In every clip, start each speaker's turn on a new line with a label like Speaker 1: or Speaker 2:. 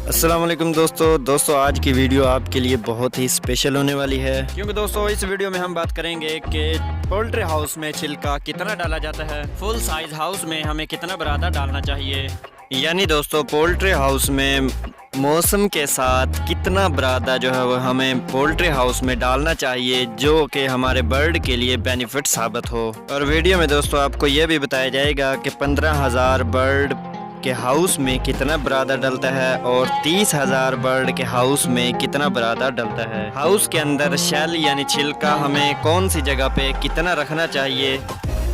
Speaker 1: السلام علیکم دوستو آج کی ویڈیو آپ کے لیے بہت ہی اسپیشل ہونے والی ہے، کیونکہ دوستو اس ویڈیو میں ہم بات کریں گے کہ پولٹری ہاؤس میں چھلکا کتنا ڈالا جاتا ہے، فل سائز ہاؤس میں ہمیں کتنا برادہ ڈالنا چاہیے، یعنی دوستو پولٹری ہاؤس میں موسم کے ساتھ کتنا برادہ جو ہے وہ ہمیں پولٹری ہاؤس میں ڈالنا چاہیے جو کہ ہمارے برڈ کے لیے بینیفٹ ثابت ہو۔ اور ویڈیو میں دوستو آپ کو یہ بھی بتایا جائے گا کہ 15,000 برڈ کے ہاؤس میں کتنا برادہ ڈلتا ہے اور 30,000 برڈ کے ہاؤس میں کتنا برادہ ڈلتا ہے۔ ہاؤس کے اندر شیل یعنی چھلکا ہمیں کون سی جگہ پہ کتنا رکھنا چاہیے،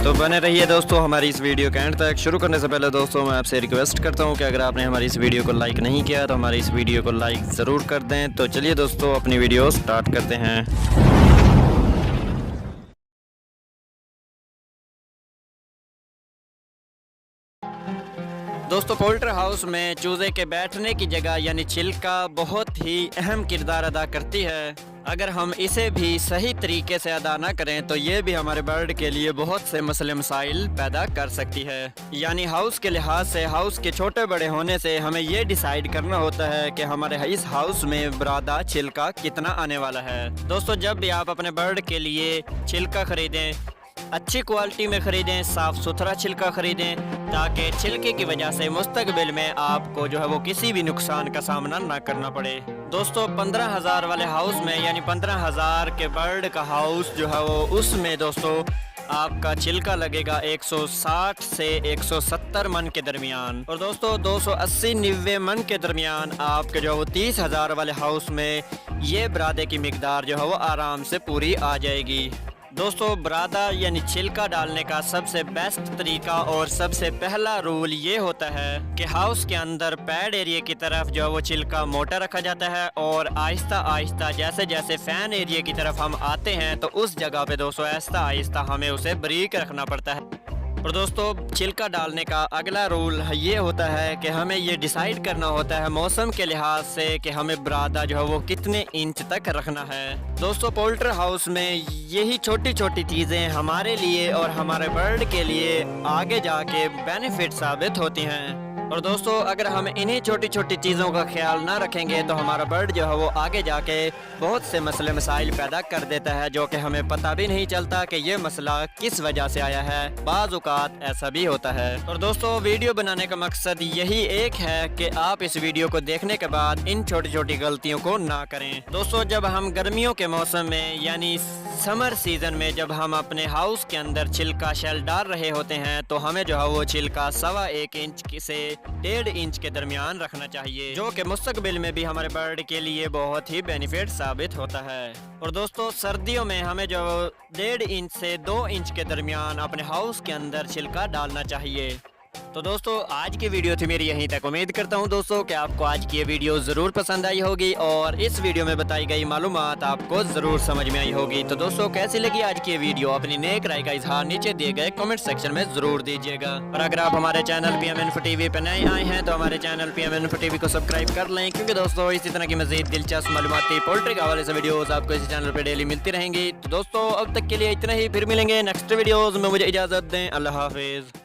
Speaker 1: تو بنے رہیے دوستو ہماری اس ویڈیو کا اینڈ تک۔ شروع کرنے سے پہلے دوستو میں آپ سے ریکویسٹ کرتا ہوں کہ اگر آپ نے ہماری اس ویڈیو کو لائک نہیں کیا تو ہماری اس ویڈیو کو لائک ضرور کر دیں۔ تو چلیے دوستو اپنی ویڈیو سٹارٹ کرتے ہیں۔ دوستو پولٹری ہاؤس میں چوزے کے بیٹھنے کی جگہ یعنی چھلکا بہت ہی اہم کردار ادا کرتی ہے۔ اگر ہم اسے بھی صحیح طریقے سے ادا نہ کریں تو یہ بھی ہمارے برڈ کے لیے بہت سے مسئلے مسائل پیدا کر سکتی ہے۔ یعنی ہاؤس کے لحاظ سے ہاؤس کے چھوٹے بڑے ہونے سے ہمیں یہ ڈیسائیڈ کرنا ہوتا ہے کہ ہمارے اس ہاؤس میں برادہ چھلکا کتنا آنے والا ہے۔ دوستو جب بھی آپ اپنے برڈ کے لیے چھلکا خریدیں، اچھی کوالٹی میں خریدیں، صاف ستھرا چھلکا خریدیں تاکہ چھلکے کی وجہ سے مستقبل میں آپ کو جو ہے وہ کسی بھی نقصان کا سامنا نہ کرنا پڑے۔ دوستو 15,000 والے ہاؤس میں یعنی 15,000 کے برڈ کا ہاؤس جو ہے وہ اس میں دوستو آپ کا چھلکا لگے گا 160 سے 170 من کے درمیان، اور دوستو 280-90 من کے درمیان آپ کے جو وہ 30,000 والے ہاؤس میں یہ برادے کی مقدار جو ہے وہ آرام سے پوری آ جائے گی۔ دوستو برادہ یعنی چھلکا ڈالنے کا سب سے بیسٹ طریقہ اور سب سے پہلا رول یہ ہوتا ہے کہ ہاؤس کے اندر پیڈ ایریا کی طرف جو وہ چھلکا موٹا رکھا جاتا ہے، اور آہستہ آہستہ جیسے جیسے فین ایریا کی طرف ہم آتے ہیں تو اس جگہ پہ دوستو آہستہ آہستہ ہمیں اسے بریک رکھنا پڑتا ہے۔ اور دوستو چھلکا ڈالنے کا اگلا رول یہ ہوتا ہے کہ ہمیں یہ ڈیسائیڈ کرنا ہوتا ہے موسم کے لحاظ سے کہ ہمیں برادہ جو ہے وہ کتنے انچ تک رکھنا ہے۔ دوستو پولٹری ہاؤس میں یہی چھوٹی چھوٹی چیزیں ہمارے لیے اور ہمارے برڈ کے لیے آگے جا کے بینیفٹ ثابت ہوتی ہیں، اور دوستو اگر ہم انہی چھوٹی چھوٹی چیزوں کا خیال نہ رکھیں گے تو ہمارا برڈ جو ہے وہ آگے جا کے بہت سے مسئلے مسائل پیدا کر دیتا ہے جو کہ ہمیں پتہ بھی نہیں چلتا کہ یہ مسئلہ کس وجہ سے آیا ہے۔ بعض اوقات ایسا بھی ہوتا ہے۔ اور دوستو ویڈیو بنانے کا مقصد یہی ایک ہے کہ آپ اس ویڈیو کو دیکھنے کے بعد ان چھوٹی چھوٹی غلطیوں کو نہ کریں۔ دوستو جب ہم گرمیوں کے موسم میں یعنی سمر سیزن میں جب ہم اپنے ہاؤس کے اندر چھلکا شیل ڈال رہے ہوتے ہیں تو ہمیں جو ہے وہ چھلکا 1.25 انچ سے 1.5 انچ کے درمیان رکھنا چاہیے، جو کہ مستقبل میں بھی ہمارے برڈ کے لیے بہت ہی بینیفٹ ثابت ہوتا ہے۔ اور دوستو سردیوں میں ہمیں جو 1.5 انچ سے 2 انچ کے درمیان اپنے ہاؤس کے اندر چھلکا ڈالنا چاہیے۔ تو دوستو آج کی ویڈیو تھی میری یہیں تک۔ امید کرتا ہوں دوستو کہ آپ کو آج کی یہ ویڈیو ضرور پسند آئی ہوگی اور اس ویڈیو میں بتائی گئی معلومات آپ کو ضرور سمجھ میں آئی ہوگی۔ تو دوستو کیسی لگی آج کی یہ ویڈیو، اپنی نیک رائے کا اظہار نیچے دیے گئے کمنٹ سیکشن میں ضرور دیجیے گا۔ اور اگر آپ ہمارے چینل پی ایم انفو ٹی وی پہ نئے آئے ہیں تو ہمارے چینل پی ایم انفو ٹی وی کو سبسکرائب کر لیں، کیونکہ دوستو اسی طرح کی مزید دلچسپ معلوماتی پولٹری کے حوالے سے ویڈیوز آپ کو اسی چینل پہ ڈیلی ملتی رہیں گی۔ تو دوستو اب تک کے لیے اتنا ہی، پھر ملیں گے نیکسٹ ویڈیوز میں، مجھے اجازت دیں، اللہ حافظ۔